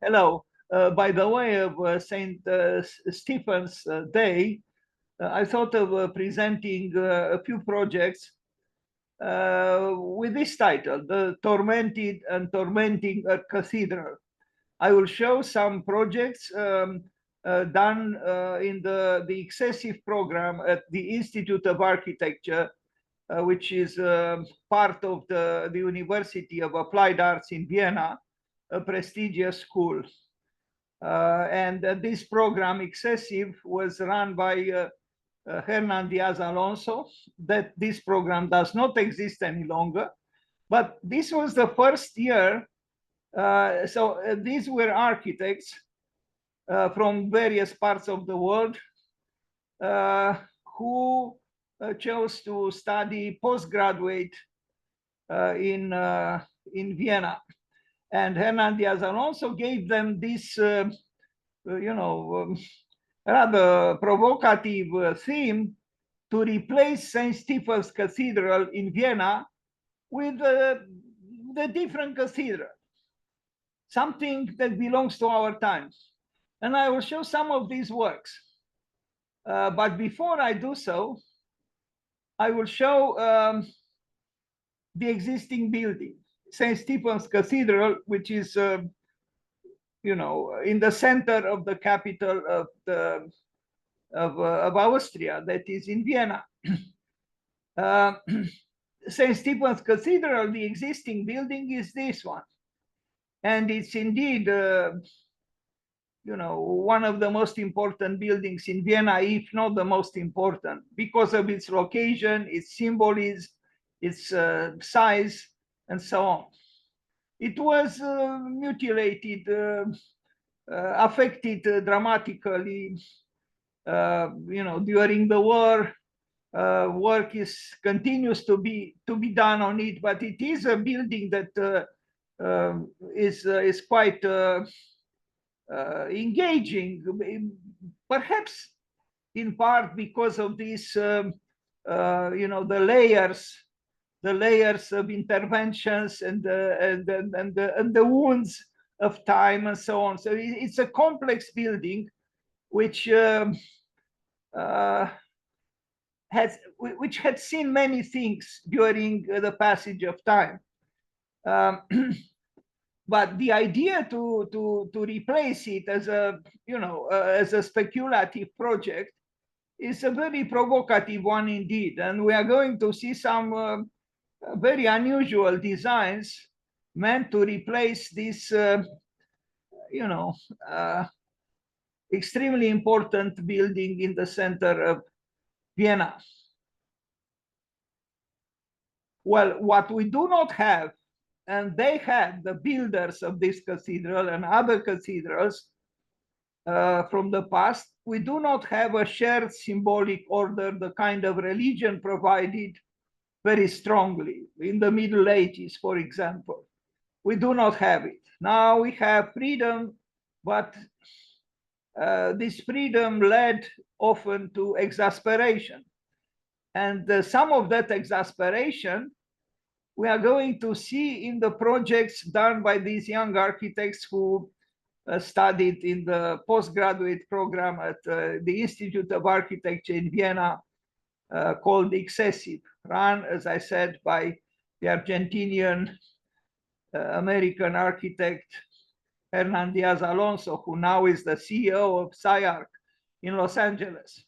Hello. By the way of St. Stephen's Day, I thought of presenting a few projects with this title, The Tormented and Tormenting a Cathedral. I will show some projects done in the excessive program at the Institute of Architecture, which is part of the University of Applied Arts in Vienna, a prestigious school. And this program, Excessive, was run by Hernan Diaz Alonso. That this program does not exist any longer. But this was the first year. These were architects from various parts of the world who chose to study postgraduate in Vienna. And Hernan Diaz Alonso gave them this, rather provocative theme to replace St. Stephen's Cathedral in Vienna with the different cathedral, something that belongs to our times. And I will show some of these works. But before I do so, I will show the existing building, St. Stephen's Cathedral, which is, in the center of the capital of Austria, that is in Vienna. St. Stephen's Cathedral, the existing building is this one. And it's indeed, one of the most important buildings in Vienna, if not the most important, because of its location, its symbolism, its size, and so on. It was mutilated, affected dramatically, during the war. Work continues to be done on it, but it is a building that is quite engaging, perhaps in part because of these, the layers of interventions and the wounds of time and so on. So it's a complex building which had seen many things during the passage of time. But the idea to replace it as a speculative project is a very provocative one indeed. And we are going to see some very unusual designs meant to replace this, extremely important building in the center of Vienna. Well, what we do not have, and they had, the builders of this cathedral and other cathedrals from the past, we do not have a shared symbolic order, the kind of religion provided very strongly in the Middle Ages, for example. We do not have it. Now we have freedom, but this freedom led often to exasperation. And some of that exasperation we are going to see in the projects done by these young architects who studied in the postgraduate program at the Institute of Architecture in Vienna, called Excessive, run, as I said, by the Argentinian American architect Hernan Diaz Alonso, who now is the CEO of SciArc in Los Angeles.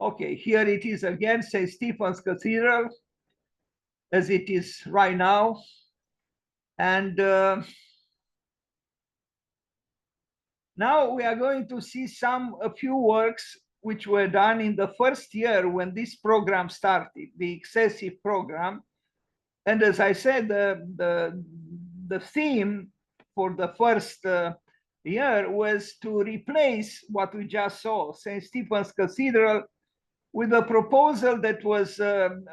Okay, here it is again, St. Stephen's Cathedral, as it is right now. And now we are going to see a few works which were done in the first year when this program started, the Excessive program. And as I said, the theme for the first year was to replace what we just saw, St. Stephen's Cathedral, with a proposal that was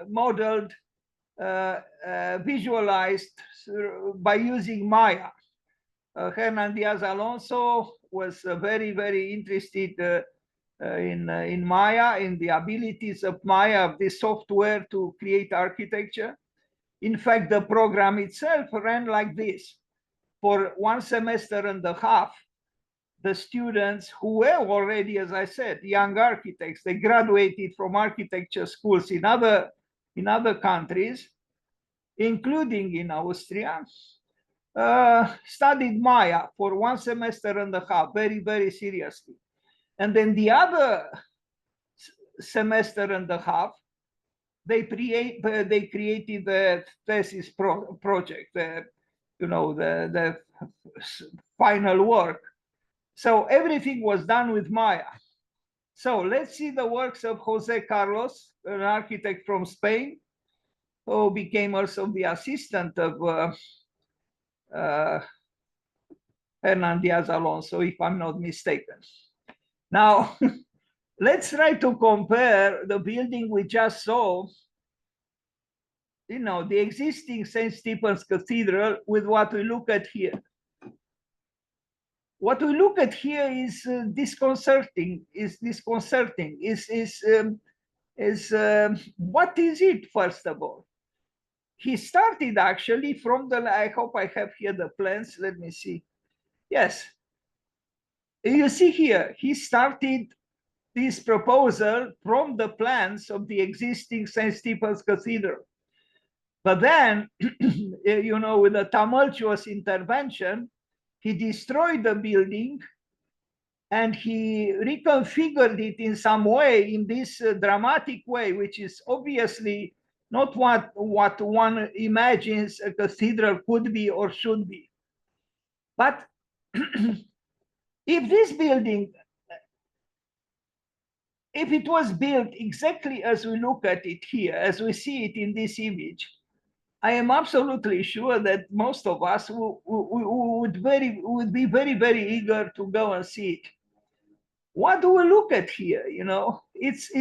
modeled, visualized by using Maya. Hernan Diaz Alonso was very, very interested in Maya, in the abilities of Maya, of this software to create architecture. In fact, the program itself ran like this. for 1.5 semesters, the students who were already, as I said, young architects, they graduated from architecture schools in other countries, including in Austria, studied Maya for 1.5 semesters, very, very seriously. And then the other semester and a half, they created the thesis project, the final work. So everything was done with Maya. So let's see the works of Jose Carlos, an architect from Spain, who became also the assistant of Hernan Diaz Alonso, if I'm not mistaken. Now, let's try to compare the building we just saw, the existing St. Stephen's Cathedral, with what we look at here. What we look at here is disconcerting. What is it, first of all? He started actually from I hope I have here the plans. Let me see. Yes. You see here, he started this proposal from the plans of the existing St. Stephen's Cathedral. But then, with a tumultuous intervention, he destroyed the building and he reconfigured it in some way, in this dramatic way, which is obviously not what one imagines a cathedral could be or should be. But if this building, if it was built exactly as we look at it here, as we see it in this image, I am absolutely sure that most of us would be very, very eager to go and see it. What do we look at here? It's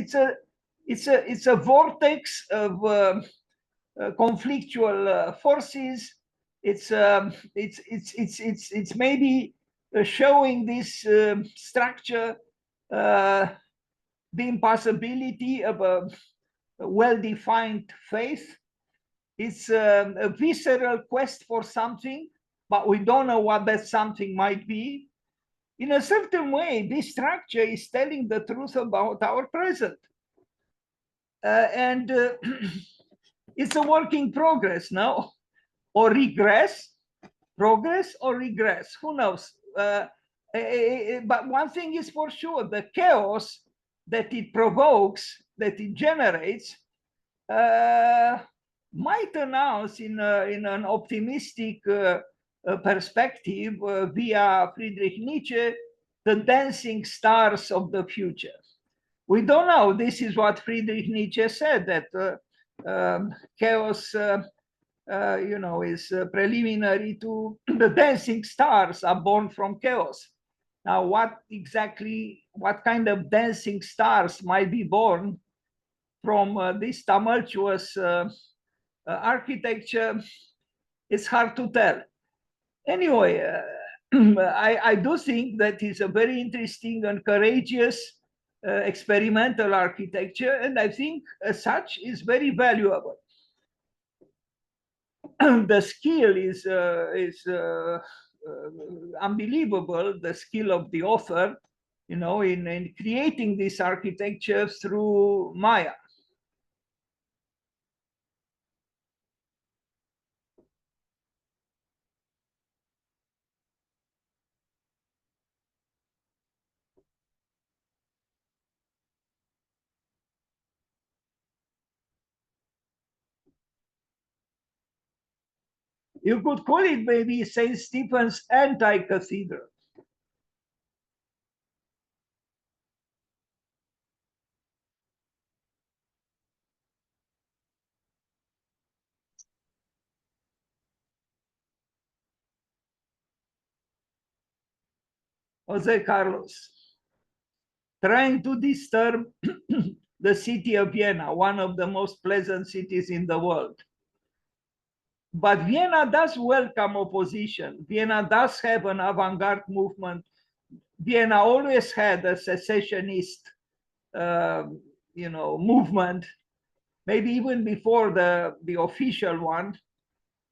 a vortex of conflictual forces. It's maybe showing this structure, the impossibility of a well-defined faith. It's a visceral quest for something, but we don't know what that something might be. In a certain way, this structure is telling the truth about our present. And it's a work in progress now, or regress, progress or regress, who knows? But one thing is for sure, the chaos that it provokes, that it generates, might announce in an optimistic perspective via Friedrich Nietzsche, the dancing stars of the future. We don't know. This is what Friedrich Nietzsche said, that chaos is preliminary to the dancing stars are born from chaos. Now, what kind of dancing stars might be born from this tumultuous architecture? It's hard to tell. Anyway, I do think that it's a very interesting and courageous experimental architecture, and I think as such is very valuable. The skill is unbelievable, the skill of the author, in creating this architecture through Maya. You could call it maybe St. Stephen's anti-cathedral. Jose Carlos, trying to disturb the city of Vienna, one of the most pleasant cities in the world. But Vienna does welcome opposition. Vienna does have an avant-garde movement. Vienna always had a secessionist, movement, maybe even before the official one.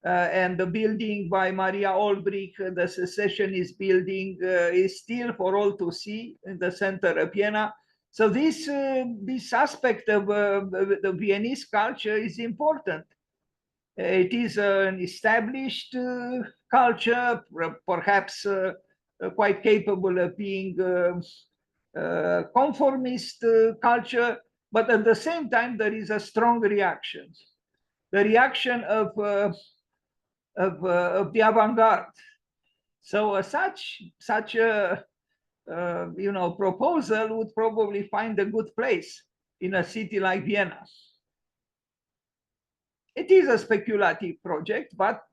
and the building by Maria Olbrich, the secessionist building, is still for all to see in the center of Vienna. So this aspect of the Viennese culture is important. It is an established culture, perhaps quite capable of being conformist culture, but at the same time there is a strong reaction, the reaction of the avant-garde. So such a proposal would probably find a good place in a city like Vienna. It is a speculative project, but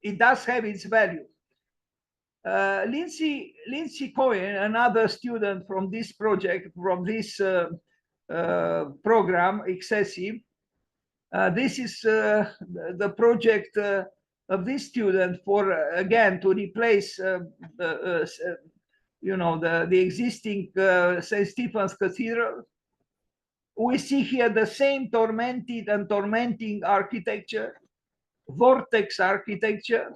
it does have its value. Lindsay Cohen, another student from this project, from this program, Excessive, this is the project of this student for, again, to replace the existing St. Stephen's Cathedral. We see here the same tormented and tormenting architecture, vortex architecture,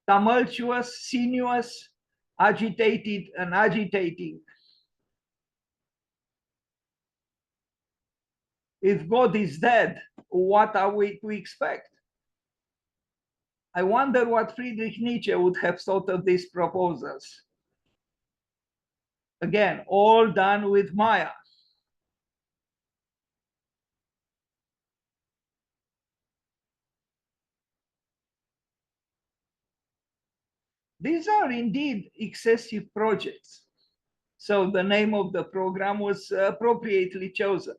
tumultuous, sinuous, agitated and agitating. If God is dead, what are we to expect? I wonder what Friedrich Nietzsche would have thought of these proposals. Again, all done with Maya. These are indeed excessive projects. So the name of the program was appropriately chosen.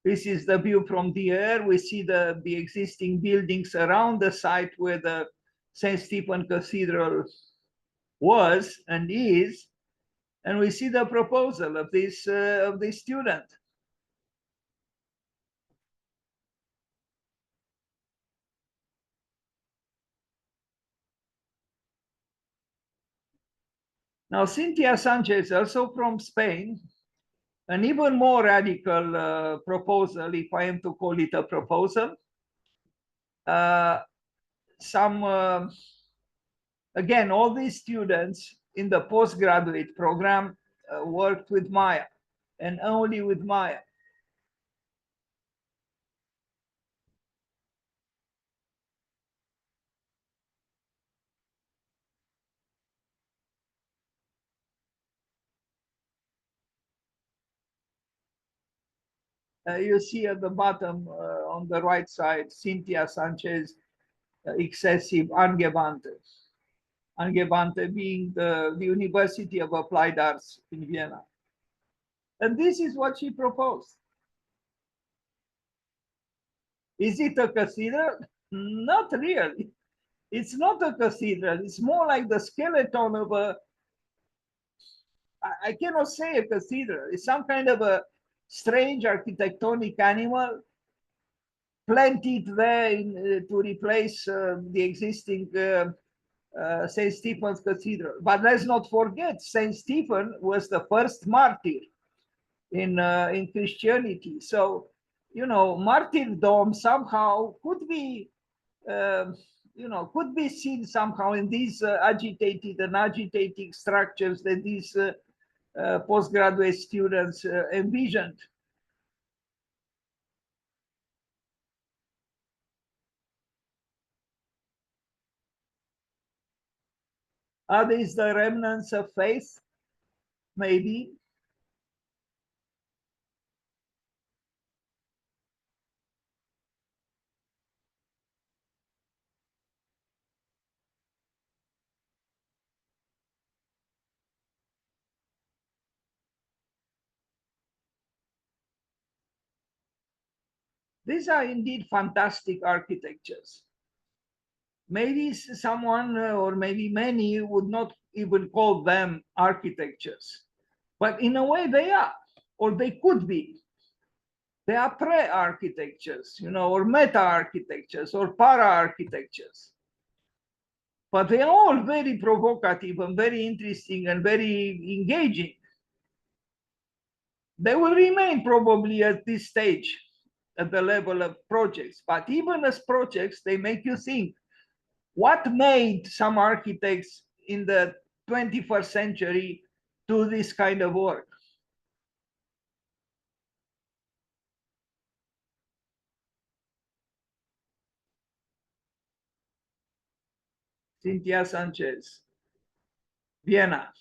This is the view from the air. We see the existing buildings around the site where the St. Stephen Cathedral was and is, and we see the proposal of this student. Now, Cynthia Sanchez, also from Spain, an even more radical proposal, if I am to call it a proposal. Again, all these students in the postgraduate program worked with Maya and only with Maya. You see at the bottom on the right side, Cynthia Sanchez, excessive Angewandte. Angewandte being the University of Applied Arts in Vienna. And this is what she proposed. Is it a cathedral? Not really. It's not a cathedral. It's more like the skeleton of a, I cannot say a cathedral. It's some kind of a strange architectonic animal planted there to replace the existing St. Stephen's Cathedral. But let's not forget, St. Stephen was the first martyr in Christianity. So, martyrdom somehow could be, could be seen somehow in these agitated and agitating structures that these postgraduate students envisioned. Are these the remnants of faith? Maybe. These are indeed fantastic architectures. Maybe someone or maybe many would not even call them architectures, but in a way they are, or they could be. They are pre-architectures, or meta-architectures or para-architectures. But they are all very provocative and very interesting and very engaging. They will remain probably at this stage at the level of projects. But even as projects, they make you think, what made some architects in the 21st century do this kind of work? Cynthia Sanchez, Vienna.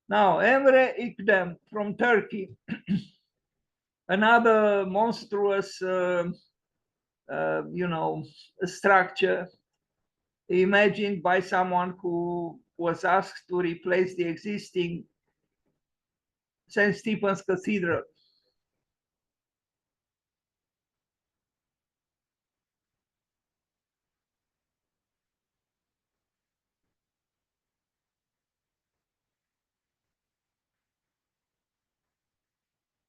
Now, Emre İkdem from Turkey, another monstrous, structure imagined by someone who was asked to replace the existing St. Stephen's Cathedral.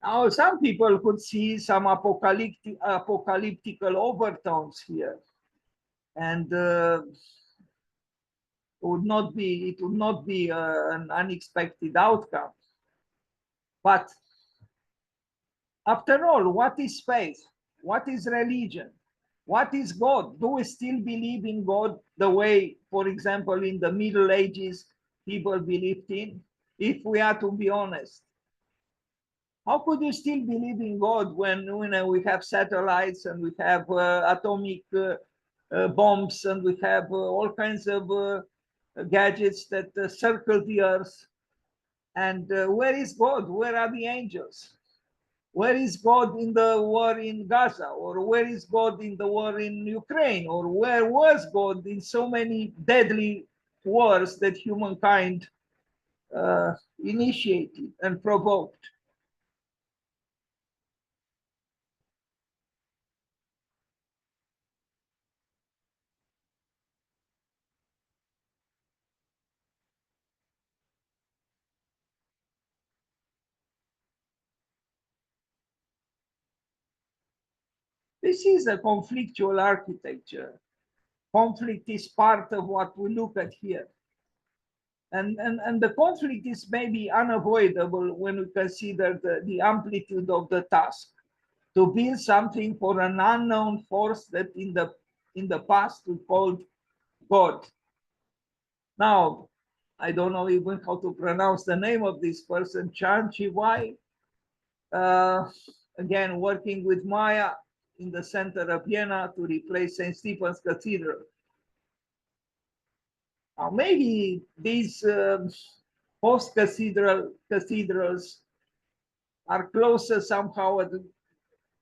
Now, some people could see some apocalyptical overtones here, and it would not be an unexpected outcome. But after all, what is faith? What is religion? What is God? Do we still believe in God the way, for example, in the Middle Ages, people believed in? If we are to be honest, how could you still believe in God when we have satellites and we have atomic bombs and we have all kinds of gadgets that circle the earth? And where is God? Where are the angels? Where is God in the war in Gaza? Or where is God in the war in Ukraine? Or where was God in so many deadly wars that humankind initiated and provoked? This is a conflictual architecture. Conflict is part of what we look at here. And the conflict is maybe unavoidable when we consider the amplitude of the task. To build something for an unknown force that in the past we called God. Now, I don't know even how to pronounce the name of this person, Chan Chiwai. Again, working with Maya in the center of Vienna to replace St. Stephen's Cathedral. Now, maybe these cathedrals are closer somehow,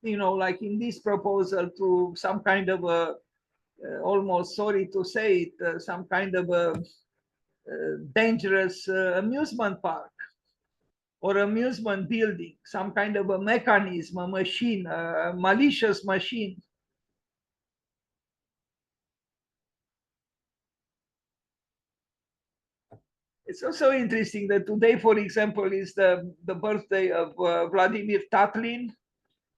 like in this proposal, to some kind of a, almost sorry to say it, some kind of a dangerous amusement park or amusement building, some kind of a mechanism, a machine, a malicious machine. It's also interesting that today, for example, is the birthday of Vladimir Tatlin.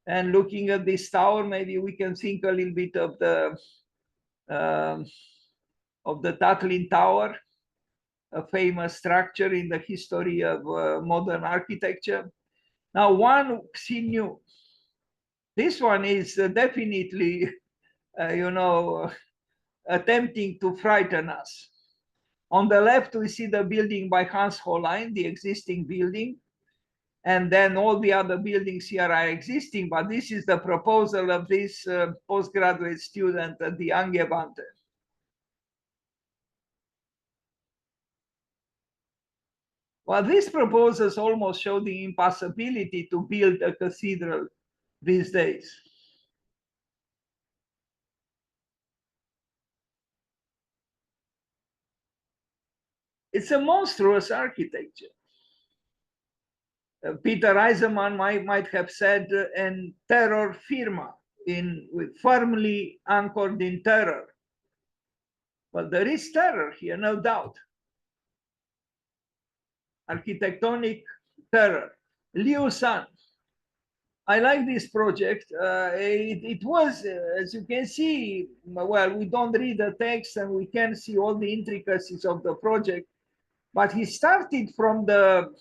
And looking at this tower, maybe we can think a little bit um of the Tatlin Tower, a famous structure in the history of modern architecture. Now, one new. This one is definitely, attempting to frighten us. On the left, we see the building by Hans Hollein, the existing building. And then all the other buildings here are existing, but this is the proposal of this postgraduate student at the INCUBATOR. Well, these proposals almost show the impossibility to build a cathedral these days. It's a monstrous architecture. Peter Eisenman might have said, "En terror firma," with firmly anchored in terror. But there is terror here, no doubt. Architectonic terror. Liu San, I like this project. It was, as you can see, well, we don't read the text and we can see all the intricacies of the project, but he started from the,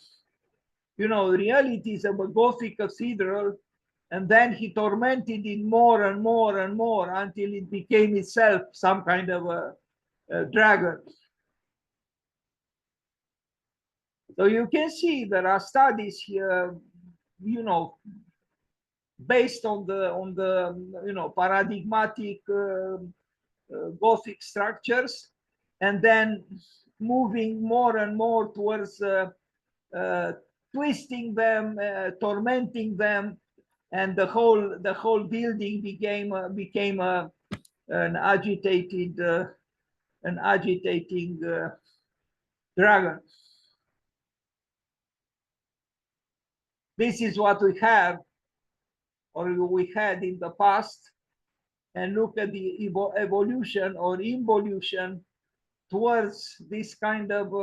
realities of a Gothic cathedral, and then he tormented it more and more and more until it became itself some kind of a dragon. So you can see there are studies here, based on the paradigmatic Gothic structures, and then moving more and more towards uh, twisting them, tormenting them, and the whole building became an agitating dragon. This is what we have, or we had in the past, and look at the evolution or involution towards this kind of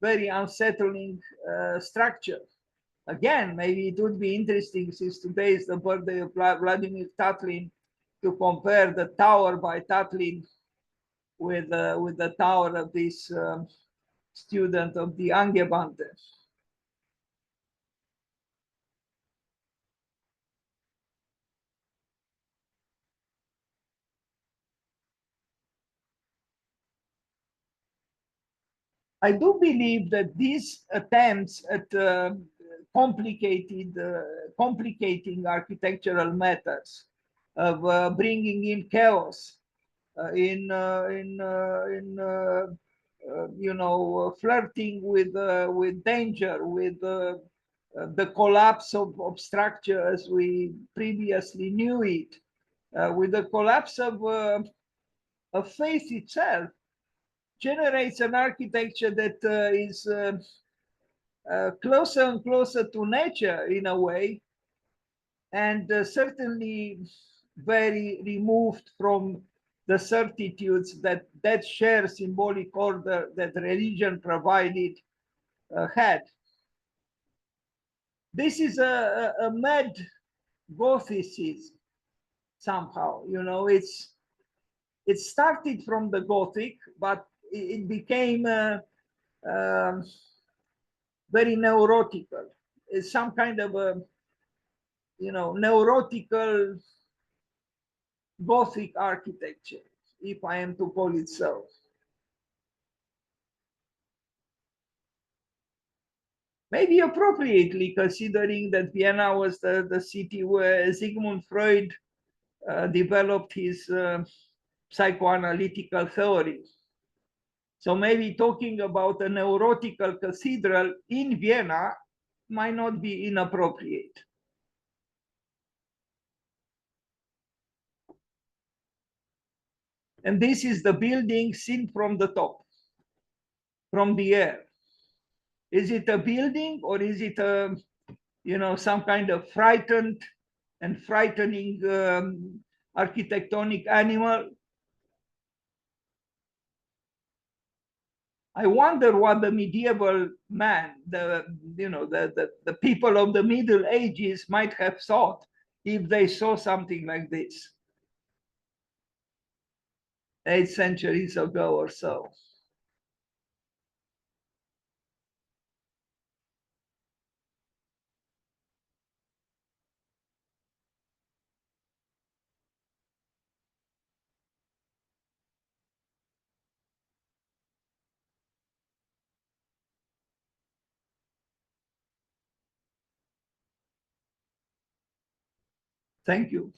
very unsettling structure. Again, maybe it would be interesting, since today is the birthday of Vladimir Tatlin, to compare the tower by Tatlin with the tower of this student of the Angebante. I do believe that these attempts at complicating architectural methods of bringing in chaos, flirting with danger, with the collapse of structure as we previously knew it, with the collapse of faith itself, generates an architecture that is closer and closer to nature in a way, and certainly very removed from the certitudes that shared symbolic order that religion provided had. This is a mad Gothicism somehow. It started from the Gothic, but it became very neurotical. It's some kind of a neurotical Gothic architecture, if I am to call it so. Maybe appropriately, considering that Vienna was the city where Sigmund Freud developed his psychoanalytical theory. So maybe talking about a neurotical cathedral in Vienna might not be inappropriate. And this is the building seen from the top, from the air. Is it a building, or is it a, some kind of frightened and frightening architectonic animal? I wonder what the medieval man, the people of the Middle Ages might have thought if they saw something like this 8 centuries ago or so. Thank you.